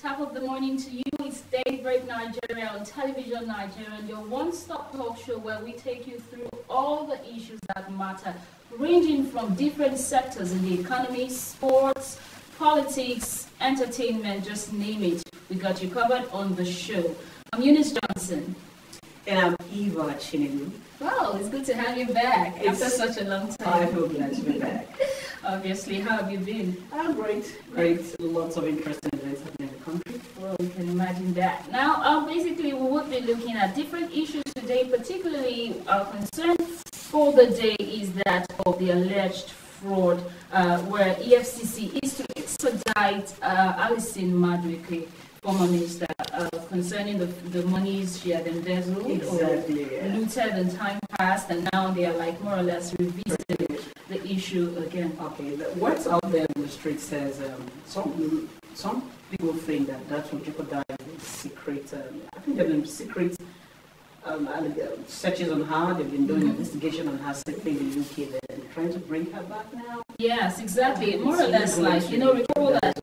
Top of the morning to you. It's Daybreak Nigeria on Television Nigerian, your one-stop talk show where we take you through all the issues that matter, ranging from different sectors in the economy, sports, politics, entertainment, just name it. We got you covered on the show. I'm Eunice Johnson. And I'm Eva Chinelu. Wow, it's good to have you back after such a long time. I feel glad to be back. Obviously, how have you been? I'm great. Great. Lots of interesting events happening in the country. Well, we can imagine that. Now, basically, we will be looking at different issues today. Particularly, our concern for the day is that of the alleged fraud, where EFCC is to extradite Alison Madueke, former minister, concerning the monies she had embezzled or looted in time past, and now they are like more or less revisiting the issue again. Okay, what's out there in the street says some people think that will jeopardize the secret. I think there have been secret searches on her. They've been doing investigation on her safely in the UK. They're trying to bring her back now. Yes, exactly. More or less, like recall that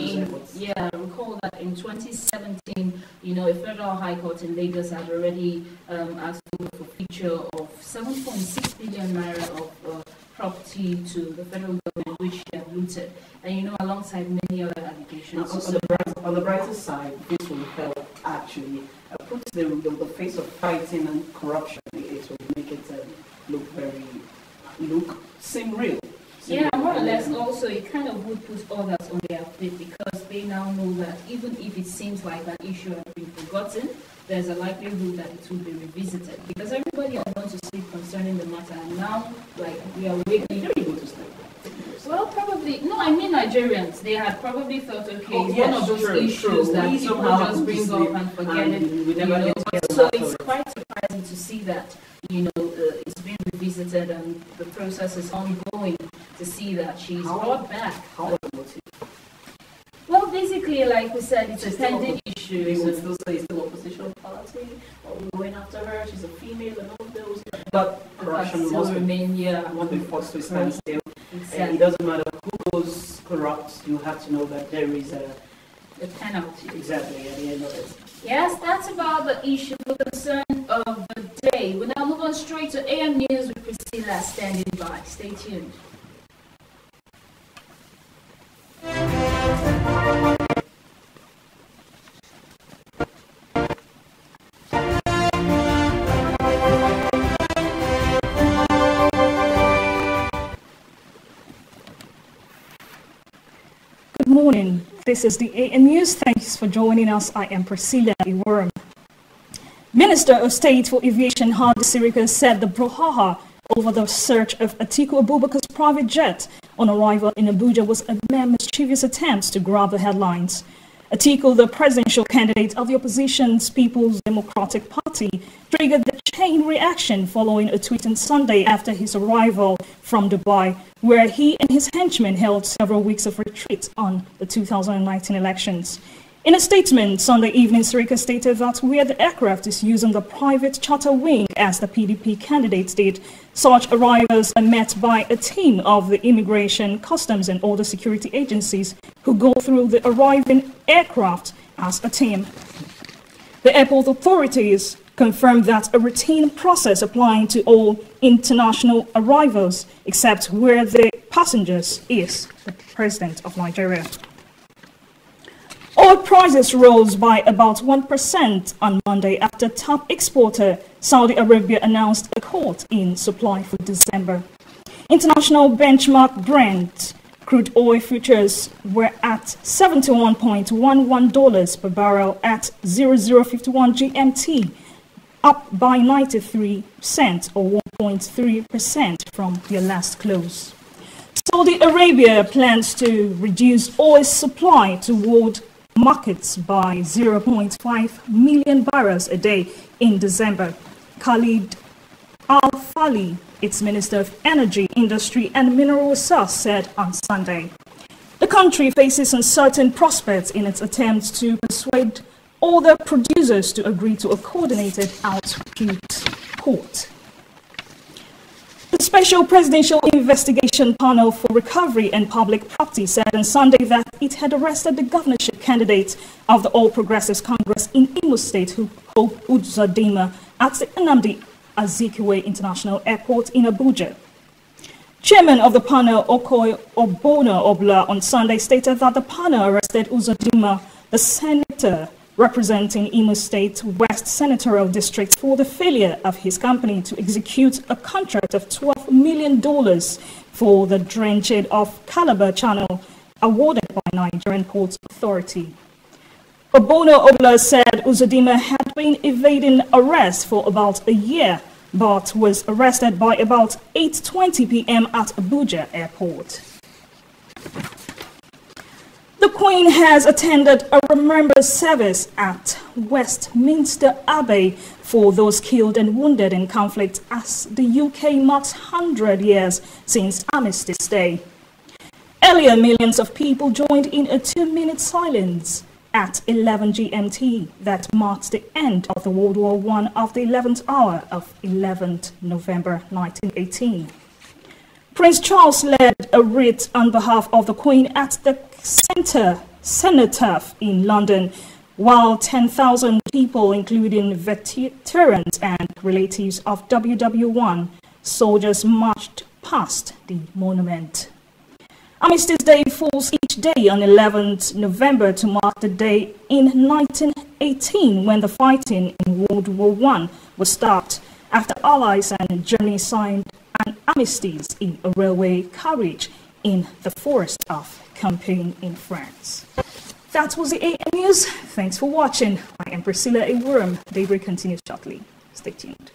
in 2017, a federal high court in Lagos had already asked for a feature of 7.6 billion naira of property to the federal government, which she had looted, and alongside many other allegations. On the brighter side, this will help actually put the face of fighting and corruption. It will make it seem real. More or less. Also, it kind of would put others on their feet because they now know that even if it seems like an issue has been forgotten, there's a likelihood that it will be revisited because everybody has gone to sleep concerning the matter, and now, we are waking up. Well, probably no. I mean, Nigerians. They had probably thought, okay, it's one of those issues that people just bring up and forget it. So it's quite surprising to see that it's being revisited and the process is ongoing to see that she's brought back. Well, basically, like we said, it's a pending issue. They would still say it's still opposition party, or we're going after her, she's a female, and all those. But corruption must remain, won't be forced to stand still. Exactly. It doesn't matter who goes corrupt, you have to know that there is a penalty. Exactly, at the end of it. Yes, that's about the issue, the concern of the day. We now move on straight to AM News with Priscilla standing by. Stay tuned. Good morning. This is the AM News. Thanks for joining us. I am Priscilla Iworm. Minister of State for Aviation Hadi Sirika said the brouhaha over the search of Atiku Abubakar's private jet on arrival in Abuja was a mere mischievous attempt to grab the headlines. Atiku, the presidential candidate of the opposition's People's Democratic Party, triggered the chain reaction following a tweet on Sunday after his arrival from Dubai, where he and his henchmen held several weeks of retreat on the 2019 elections. In a statement Sunday evening, Sirika stated that where the aircraft is using the private charter wing as the PDP candidates did, such arrivals are met by a team of the immigration, customs and other security agencies who go through the arriving aircraft as a team. The airport authorities confirmed that a routine process applying to all international arrivals, except where the passengers is the President of Nigeria. Oil prices rose by about 1% on Monday after top exporter Saudi Arabia announced a halt in supply for December. International benchmark Brent crude oil futures were at $71.11 per barrel at 0051 GMT, up by 93 cents or 1.3% from their last close. Saudi Arabia plans to reduce oil supply toward markets by 0.5 million barrels a day in December. Khalid Al-Fali, its Minister of Energy, Industry and Mineral Resources, said on Sunday. The country faces uncertain prospects in its attempts to persuade other producers to agree to a coordinated output quota. The The Special Presidential Investigation Panel for Recovery and Public Property said on Sunday that it had arrested the governorship candidate of the All Progressives Congress in Imo State, Hope Uzodinma, at the Nnamdi Azikiwe International Airport in Abuja. Chairman of the panel, Okoy Obona Obla, on Sunday stated that the panel arrested Uzodinma, the senator representing Imo State West Senatorial District, for the failure of his company to execute a contract of $12 million for the drenching of Calabar Channel awarded by Nigerian Ports Authority. Obona Obla said Uzodinma had been evading arrest for about a year, but was arrested by about 8:20 p.m. at Abuja Airport. The Queen has attended a remembrance service at Westminster Abbey for those killed and wounded in conflict as the UK marks 100 years since Armistice Day. Earlier, millions of people joined in a 2-minute silence at 11 GMT that marks the end of the World War I of the 11th hour of 11th November 1918. Prince Charles led a wreath on behalf of the Queen at the Cenotaph in London, while 10,000 people, including veterans and relatives of WW1 soldiers, marched past the monument. Armistice Day falls each day on 11th November to mark the day in 1918 when the fighting in World War I was stopped after Allies and Germany signed an armistice in a railway carriage in the forest of Campaign in France. That was the AM News. Thanks for watching. I am Priscilla Iwurum. Daybreak continues shortly. Stay tuned.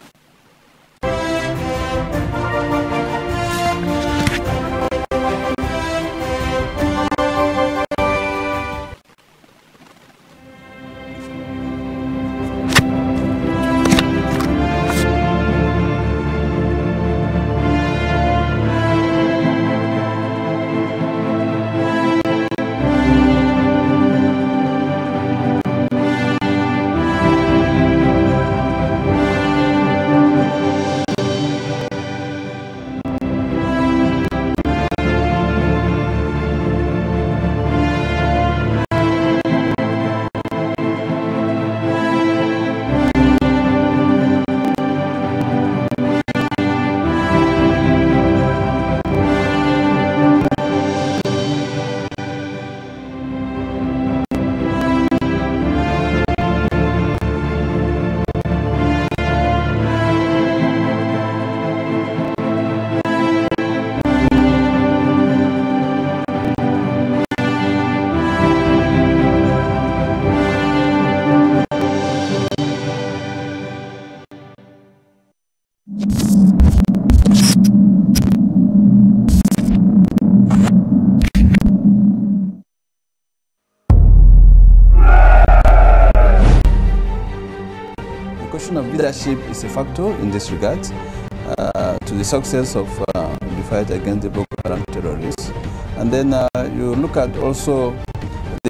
Of leadership is a factor in this regard to the success of the fight against the Boko Haram terrorists. And then you look at also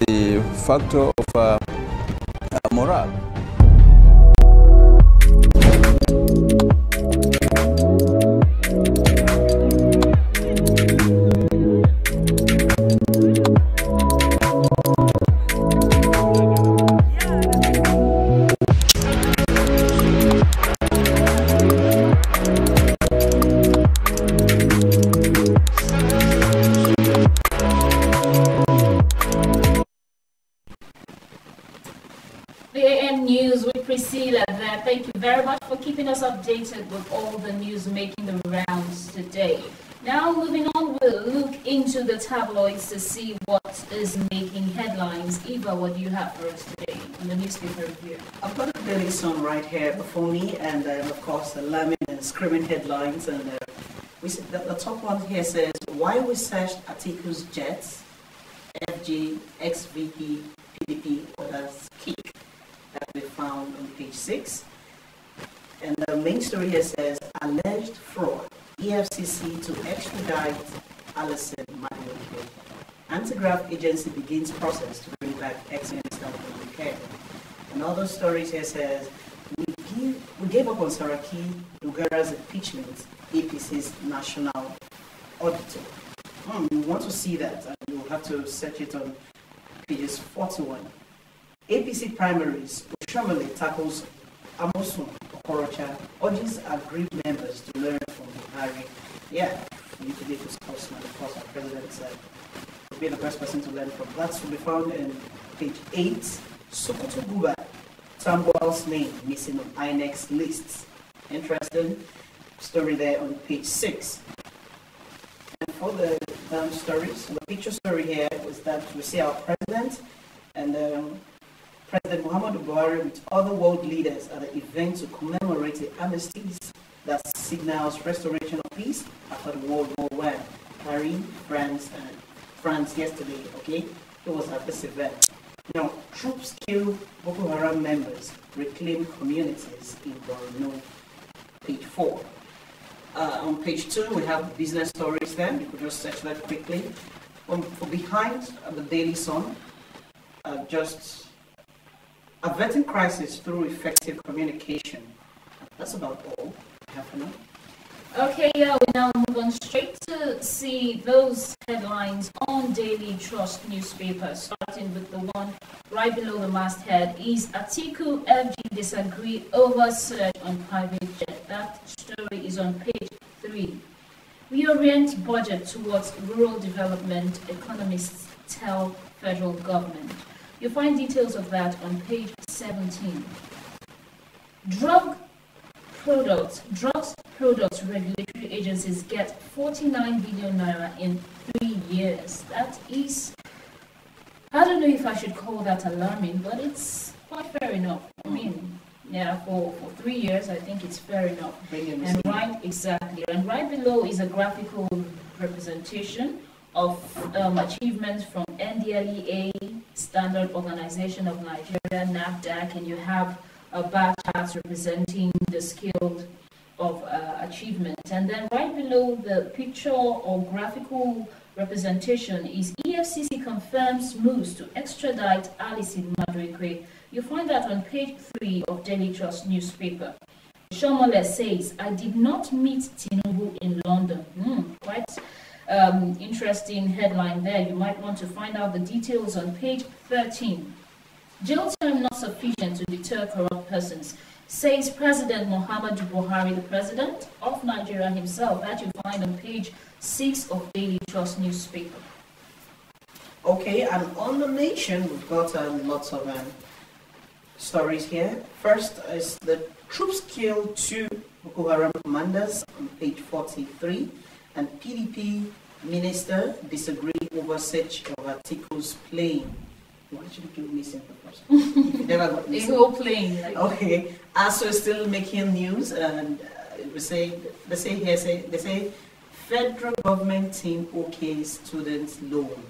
the factor of morale. Thank you very much for keeping us updated with all the news making the rounds today. Now, moving on, we'll look into the tabloids to see what is making headlines. Eva, what do you have for us today on the newspaper review? I've got the Daily Sun right here before me, and of course the lambing and screaming headlines. And the top one here says, "Why we searched Atiku's jets, FG, ex-VP, PDP, others kick," that we found on page 6. And the main story here says, "Alleged fraud, EFCC to extradite Alison Madueke. Anti-graft agency begins process to bring back ex-minister of the UK." Another story here says, we gave up on Saraki, do Bugara's impeachment, APC's national auditor. You want to see that, and you'll have to search it on pages 41. APC primaries, Oshomole tackles Amosun Okorocha, urges aggrieved members to learn from Buhari. Yeah, we need to be discussed now, of course, our president said would be the best person to learn from. That will be found in page 8. Sokoto Guba, Tambuwal's name missing on INEX lists. Interesting story there on page 6. And for the stories, the picture story here is that we see our president and President Muhammadu Buhari with other world leaders at an event to commemorate the armistice that signals restoration of peace after the World War I. Paris, France yesterday, okay? It was at this event. Now, troops kill Boko Haram members, reclaim communities in Borno, page 4. On page 2, we have business stories there. You could just search that quickly. For behind the Daily Sun, just averting crisis through effective communication. That's about all I have for now. Okay, yeah, we now move on straight to see those headlines on Daily Trust newspaper, starting with the one right below the masthead. Is Atiku FG disagree over surge on private jet? That story is on page 3. Reorient budget towards rural development, economists tell federal government. You'll find details of that on page 17. Drugs products regulatory agencies get 49 billion naira in 3 years. That is, I don't know if I should call that alarming, but it's quite fair enough. I mean, yeah, for 3 years, I think it's fair enough. And right below is a graphical representation of achievements from NDLEA, Standard Organization of Nigeria, NAFDAC, and you have a bar chart representing the scale of achievement. And then right below the picture or graphical representation is EFCC confirms moves to extradite Alice Maduekwe. You find that on page 3 of Daily Trust newspaper. Shomole says, I did not meet Tinubu in London. Quite interesting headline there. You might want to find out the details on page 13. Jail term not sufficient to deter corrupt persons, says President Muhammadu Buhari, the president of Nigeria himself. That you find on page 6 of Daily Trust newspaper. Okay, and on the nation, we've got lots of stories here. First is the troops kill 2 Boko Haram commanders on page 43, and PDP minister disagree over search of Atiku's plane. Why should you missing the person? Never got missing. The whole plane. Like okay, ASO is still making news, and they say federal government team okay students loan.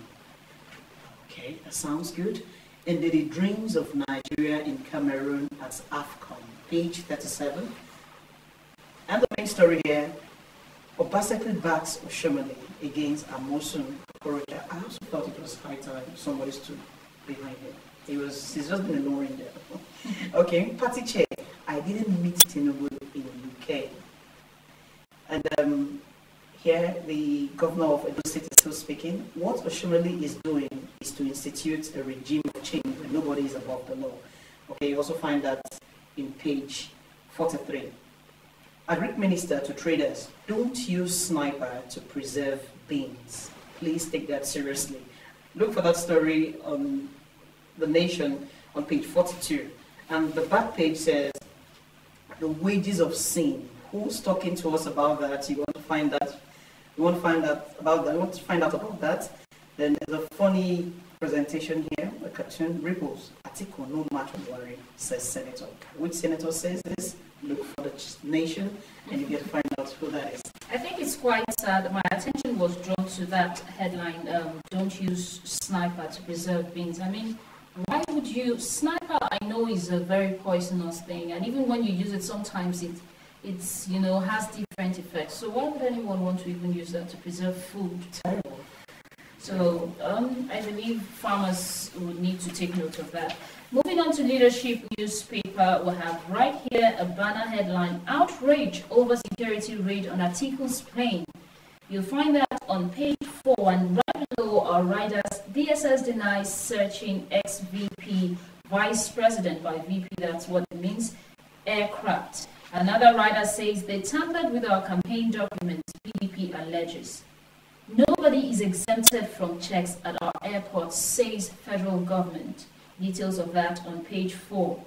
Okay, that sounds good. And the dreams of Nigeria in Cameroon at AFCON, page 37. And the main story here, Obaseki backs Oshomole against Amosun Okorocha. I also thought it was high time somebody stood behind him. He's just been ignoring there. Okay, party chair. I didn't meet Tinubu in UK. And here the governor of Edo State is still speaking. What Oshomole is doing is to institute a regime of change where nobody is above the law. Okay, you also find that in page 43. Agric Minister to traders, don't use sniper to preserve beans. Please take that seriously. Look for that story on The Nation on page 42. And the back page says, the wages of sin. Who's talking to us about that? You want to find that? You want to find out about that? You want to find out about that? Then there's a funny presentation here, a cartoon, Ripples. Atiku, no match on worry, says Senator. Which senator says this? Look for The Nation, and you get to find out who that is. I think it's quite sad. My attention was drawn to that headline, don't use sniper to preserve beans. I mean, why would you? Sniper, I know, is a very poisonous thing, and even when you use it, sometimes it's has different effects. So why would anyone want to even use that to preserve food? Terrible. So I believe farmers would need to take note of that. Moving on to leadership newspaper, we have right here a banner headline, outrage over security raid on Atiku's plane. You'll find that on page 4, and right below our riders, DSS denies searching ex-VP, vice president by VP, that's what it means, aircraft. Another rider says they tampered with our campaign documents, PDP alleges. Nobody is exempted from checks at our airports, says federal government. Details of that on page 4.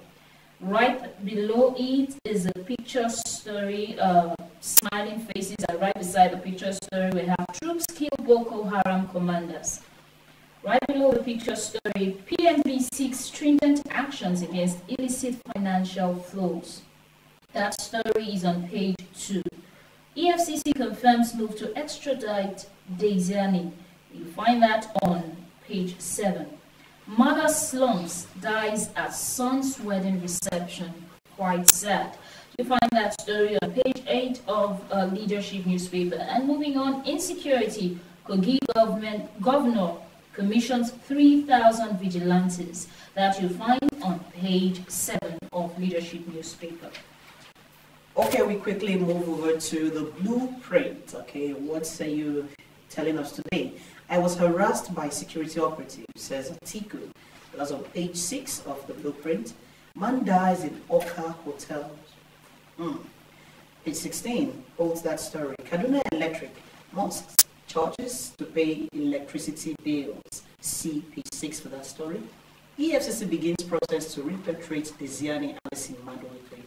Right below it is a picture story, smiling faces, and right beside the picture story we have troops kill Boko Haram commanders. Right below the picture story, PNB seeks stringent actions against illicit financial flows. That story is on page 2. EFCC confirms move to extradite Desiani. You find that on page 7. Mother slumps, dies at son's wedding reception. Quite sad. You find that story on page 8 of Leadership newspaper. And moving on, insecurity. Kogi governor commissions 3,000 vigilantes. That you find on page 7 of Leadership newspaper. Okay, we quickly move over to the blueprint. Okay, what are you telling us today? I was harassed by security operatives, says Atiku. That's on page 6 of the blueprint. Man dies in Oka Hotel. Page 16 holds that story. Kaduna Electric, mosques, churches to pay electricity bills. See page 6 for that story. EFCC begins process to repatriate Desiani Alice in Madueke.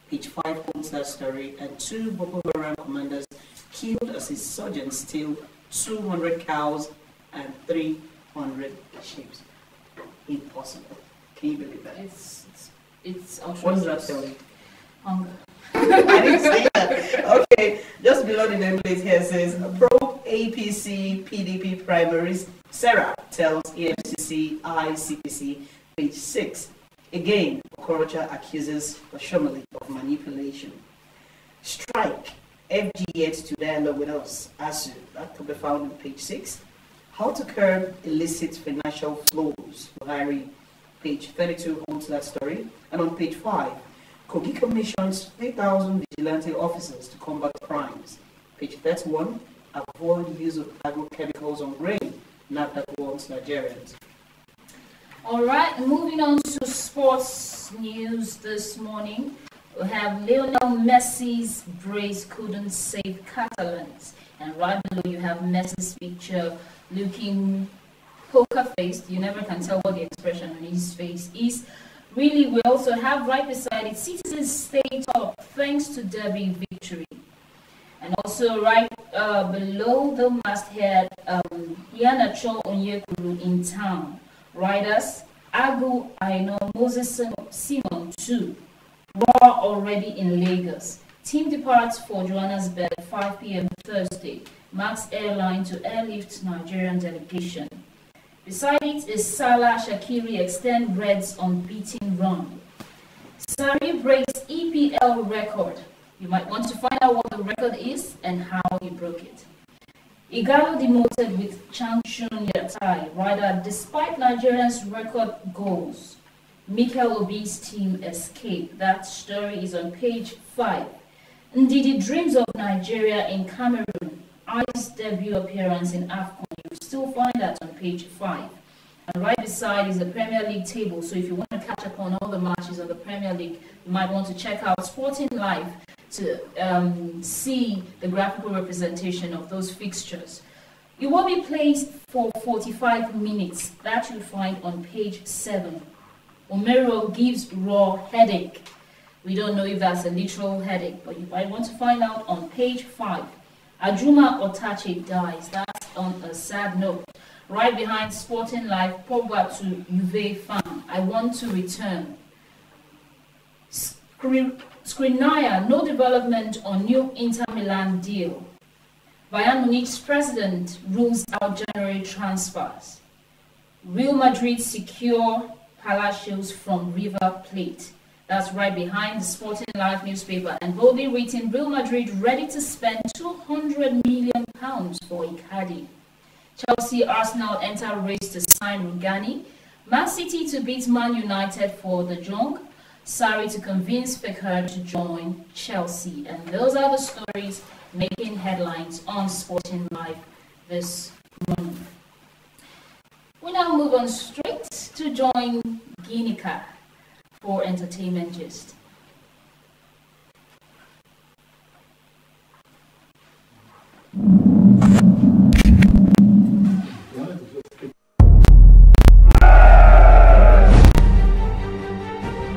Page 5 holds that story. And 2 Boko Haram commanders killed as insurgents steal 200 cows and 300 sheep. Impossible. Can you believe that? It's what does that tell you? Hunger. I didn't say that. Okay, just below the nameplate here says probe APC PDP primaries. Sarah tells EFCC ICPC. Page 6. Again, Okorocha accuses Oshomole of manipulation. Strike. FG yet to dialogue with us. ASU, that could be found on page 6. How to curb illicit financial flows. Buhari, page 32 holds that story. And on page 5, Kogi commissions 3,000 vigilante officers to combat crimes. Page 31, avoid use of agrochemicals on grain. NAFDAC warns Nigerians. All right, moving on to sports news this morning. We have Lionel Messi's brace couldn't save Catalans. And right below you have Messi's picture looking poker-faced. You never can tell what the expression on his face is. Really, we also have right beside it, citizens stay top thanks to Derby victory. And also right below the masthead, Iheanacho Onyekuru in town. Riders, Agu, Aino, Moses Simon 2. Raw already in Lagos. Team departs for Johannesburg 5 p.m. Thursday. Max Airline to airlift Nigerian delegation. Beside it is Salah Shakiri extend Reds unbeaten run. Sari breaks EPL record. You might want to find out what the record is and how he broke it. Igalo demoted with Changchun Yatai. Rider, despite Nigerians' record goals. Mikel Obi's team escape. That story is on page 5. Ndidi dreams of Nigeria in Cameroon. I's debut appearance in AFCON. You still find that on page 5. And right beside is the Premier League table. So if you want to catch up on all the matches of the Premier League, you might want to check out Sporting Live to see the graphical representation of those fixtures. It will be played for 45 minutes. That you'll find on page 7. Omero gives Raw headache. We don't know if that's a literal headache, but you might want to find out on page 5. Ajuma Otache dies. That's on a sad note. Right behind Sporting Life, Pogba to Juve fan. I want to return. Skriniar, no development on new Inter Milan deal. Bayern Munich's president rules out January transfers. Real Madrid secure Palacios from River Plate. That's right behind the Sporting Life newspaper. And boldly written, Real Madrid ready to spend £200 million for Icardi. Chelsea, Arsenal enter race to sign Rugani. Man City to beat Man United for the Jong. Sarri to convince Fekir to join Chelsea. And those are the stories making headlines on Sporting Live this morning. We now move on straight to join Ginika for entertainment gist.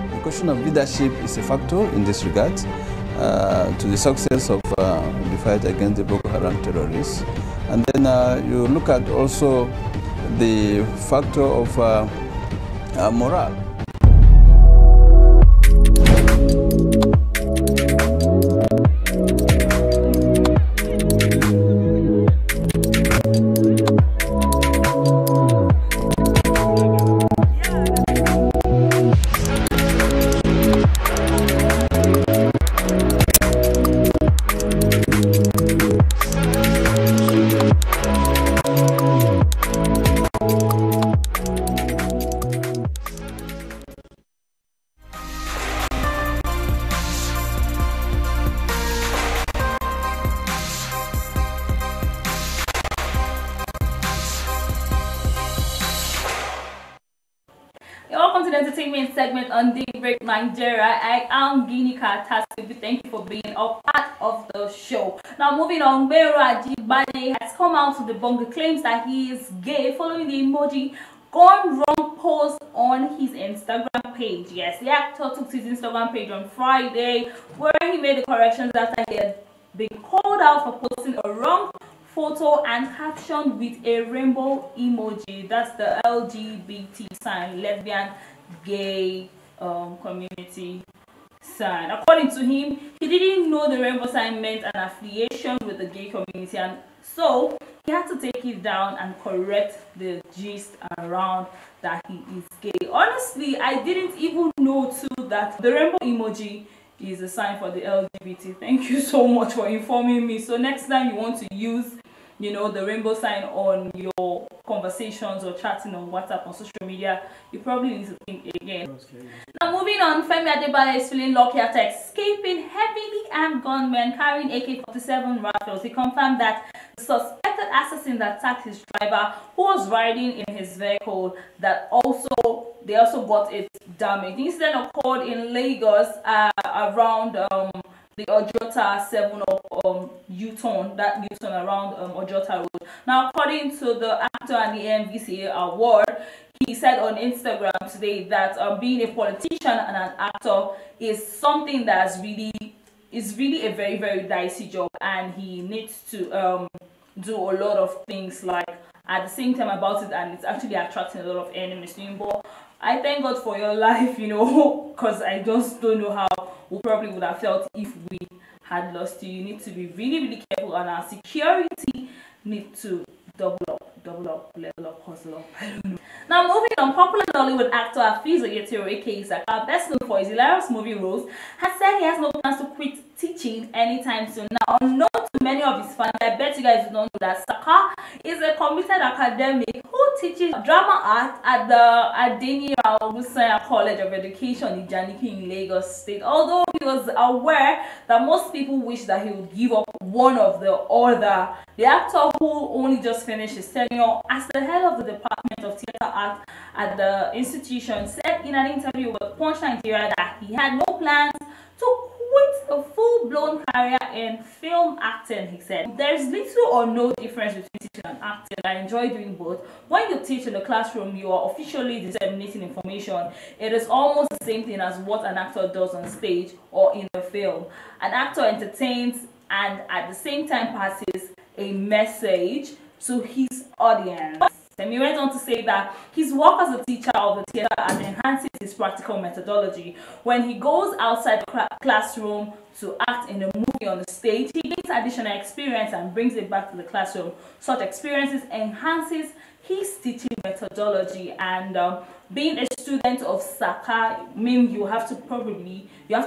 The question of leadership is a factor in this regard to the success of the fight against the Boko Haram terrorists. And then you look at also the factor of morale. Welcome to the entertainment segment on Daybreak Nigeria. I am Ginika Tasibi. Thank you for being a part of the show. Now, moving on, Mero Ajibade has come out to debunk the claims that he is gay following the emoji gone wrong post on his Instagram page. Yes, the actor took to his Instagram page on Friday, where he made the corrections after he had been called out for posting a wrong photo and caption with a rainbow emoji. That's the LGBT sign, lesbian, gay community sign. According to him, he didn't know the rainbow sign meant an affiliation with the gay community, and so he had to take it down and correct the gist around that he is gay. Honestly, I didn't even know too that the rainbow emoji is a sign for the LGBT. Thank you so much for informing me. So next time you want to use, you know, the rainbow sign on your conversations or chatting on WhatsApp, on social media, you probably need to think again. Now, moving on, Femi Adebayo is feeling lucky after escaping heavily armed gunmen carrying AK-47 rifles. He confirmed that the suspected assassin that attacked his driver, who was riding in his vehicle, that they also got it damaged. The incident occurred in Lagos around the Ojota 7 of U-turn, that U-turn around Ojota Road. Now, according to the actor and the MVCA award, he said on Instagram today that being a politician and an actor is something that's really a very, very dicey job, and he needs to do a lot of things like at the same time about it, and it's actually attracting a lot of enemies to him. But I thank God for your life, you know, because I just don't know how we probably would have felt if we had lost you. You need to be really, really careful, and our security need to double up, level up, hustle up. I don't know. Now, moving on, popular Nollywood actor Afiz Oyetero, aka Saka, best known for his hilarious movie roles, has said he has no plans to quit teaching anytime soon. Now, unknown to many of his fans, I bet you guys don't know that Saka is a committed academic who teaches drama art at the Adeni Rawusanya College of Education in Janiki in Lagos State. Although he was aware that most people wish that he would give up one of the other, the actor, who only just finished his tenure as the head of the Department of Theatre Art at the institution, said in an interview with Punch Nigeria that he had no plans to quit a full-blown career in film acting. He said, "There's little or no difference between teaching and acting. I enjoy doing both. When you teach in the classroom, you are officially disseminating information. It is almost the same thing as what an actor does on stage or in the film. An actor entertains and at the same time passes a message to his audience." And he went on to say that his work as a teacher of the theatre art enhances his practical methodology. When he goes outside the classroom to act in a movie on the stage, he gains additional experience and brings it back to the classroom. Such experiences enhances his teaching methodology. And being a student of Saka means you have to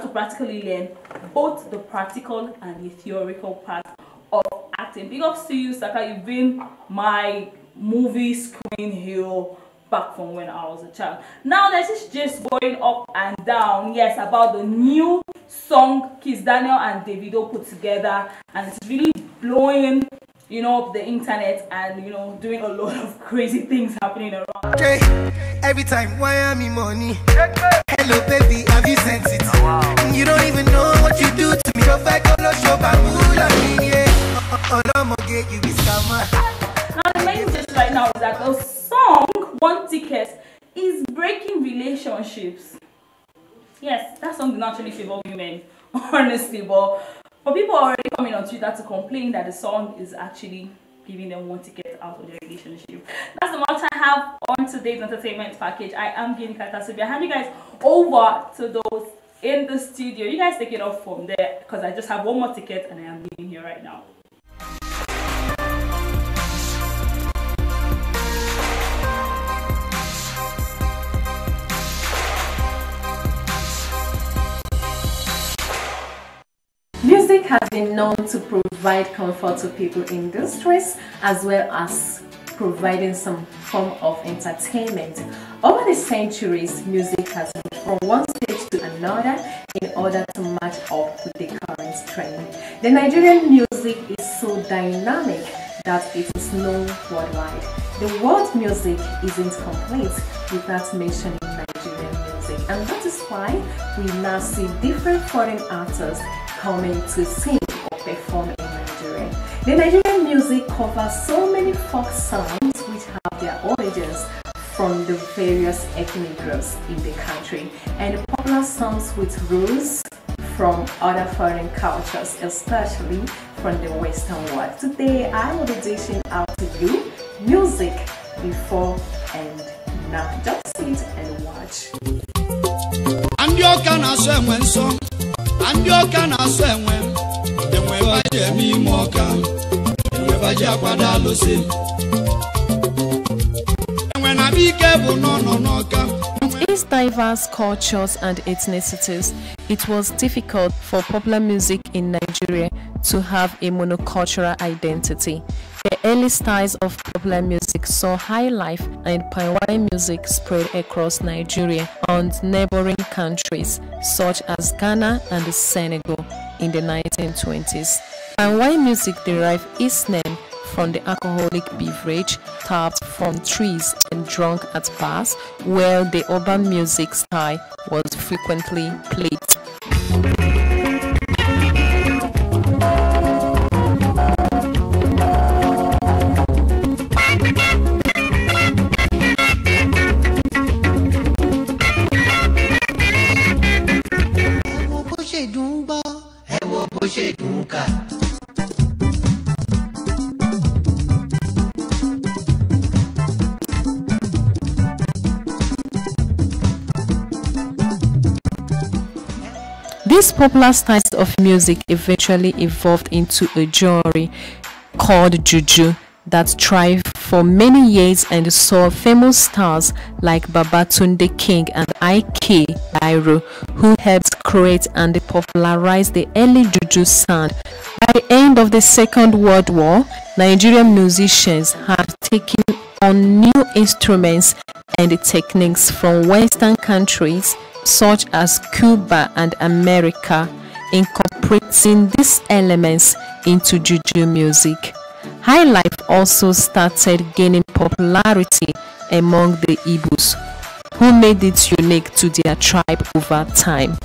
practically learn both the practical and the theoretical part of acting. Big ups to you, Saka. You've been my movie screen hero back from when I was a child. Now there's this just going up and down, yes, about the new song Kiss Daniel and Davido put together, and it's really blowing, you know, up the internet, and you know, doing a lot of crazy things happening around. Okay. Every time, why am I money? Hello baby, have you sent it? You don't even know what you do to me. Now the main gist right now is that the song One Ticket is breaking relationships. Yes, that song did not actually favor women, honestly, but for people already coming on Twitter to complain that the song is actually giving them one ticket out of their relationship. That's the much I have on today's entertainment package. I am Gini Katasubi. I hand you guys over to those in the studio. You guys take it off from there because I just have one more ticket and I am leaving here right now. Music has been known to provide comfort to people in distress, as well as providing some form of entertainment. Over the centuries, music has moved from one stage to another in order to match up with the current trend. The Nigerian music is so dynamic that it is known worldwide. The world music isn't complete without mentioning Nigerian music, and that is why we now see different foreign artists coming to sing or perform in Nigeria. The Nigerian music covers so many folk songs which have their origins from the various ethnic groups in the country, and popular songs with roots from other foreign cultures, especially from the Western world. Today I will be dishing out to you music before and now. Just sit and watch. And you can assume when song, and you can assume when the way Jamie Morgan, the way Jaguadalo say. And when I be careful, no, With diverse cultures and ethnicities, it was difficult for popular music in Nigeria to have a monocultural identity. The early styles of popular music saw high life and pioneer music spread across Nigeria and neighboring countries such as Ghana and Senegal in the 1920s. Pioneer music derived its name from the alcoholic beverage tapped from trees and drunk at bars, where the urban music style was frequently played. These popular styles of music eventually evolved into a genre called Juju that thrived for many years and saw famous stars like Babatunde King and I.K. Bairo, who helped create and popularize the early Juju sound. By the end of the Second World War, Nigerian musicians had taken on new instruments and techniques from Western countries such as Cuba and America, incorporating these elements into Juju music. High life also started gaining popularity among the Igbos, who made it unique to their tribe over time.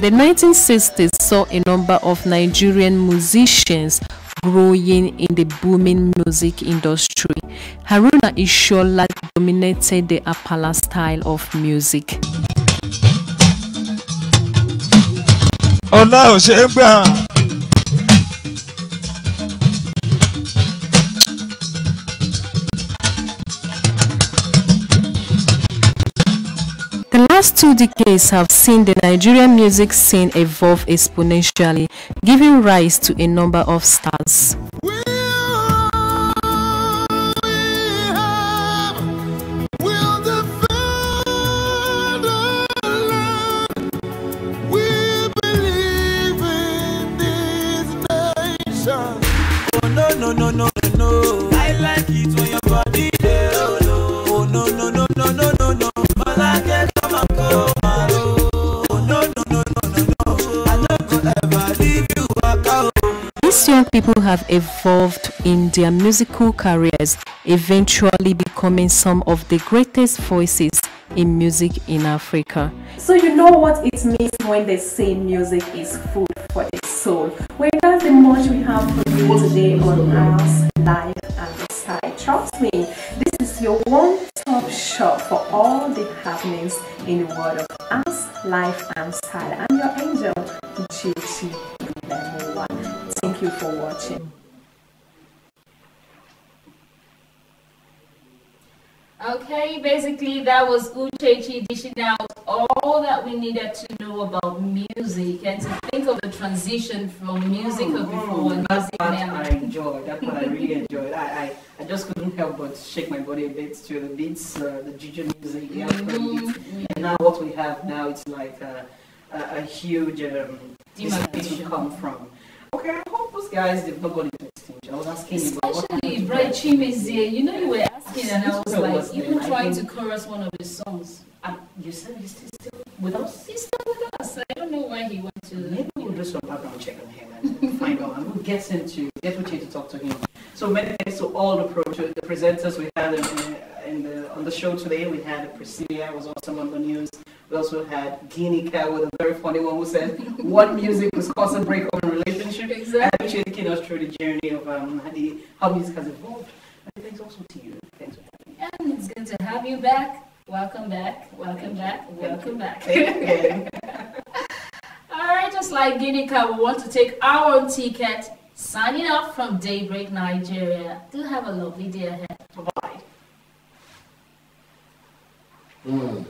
The 1960s saw a number of Nigerian musicians growing in the booming music industry. Haruna Ishola dominated the Apala style of music. The past 2 decades have seen the Nigerian music scene evolve exponentially, giving rise to a number of stars. No. I like it when your body there. Oh no, no, no, no, no, no, no. But I get come and go, oh no, no, no, no, no, no. I don't go ever leave you out. These young people have evolved in their musical careers, eventually becoming some of the greatest voices in music in Africa. So you know what it means when they say music is food for the soul. Well, that's the much we have for you today on House, Life and the Style. Trust me, this is your one-stop shop for all the happenings in the world of House, Life and Style. I'm your angel, Uchechi. Thank you for watching. Okay, basically that was Uchechi dishing out all that we needed to know about music and to think of the transition from music of before and music now. I enjoyed. That's what I really enjoyed. I just couldn't help but shake my body a bit to the beats, the juju music, the beats. And now what we have now, it's like a huge to come from. Okay, I hope those guys, they've not gone into extinction. I was asking you about especially Bright Chimezie, you know, you were asking and I was like, even trying to chorus one of his songs. You said he's still with us? He's still with us. I don't know why he went to... Maybe we'll do some background check on him and find out, and we'll get Uche to talk to him. So many thanks to all the presenters we had on the show today. We had Priscilla, was awesome on the news. We also had Ginika with a very funny one who said, what music was cause a break of a relationship? Exactly. And actually taking us through the journey of how music has evolved. And thanks also to you. Thanks for having me. And it's good to have you back. Welcome back. Welcome back. Welcome back. Alright, just like Ginika, we want to take our own ticket. Signing off from Daybreak Nigeria. Do have a lovely day ahead. Bye-bye.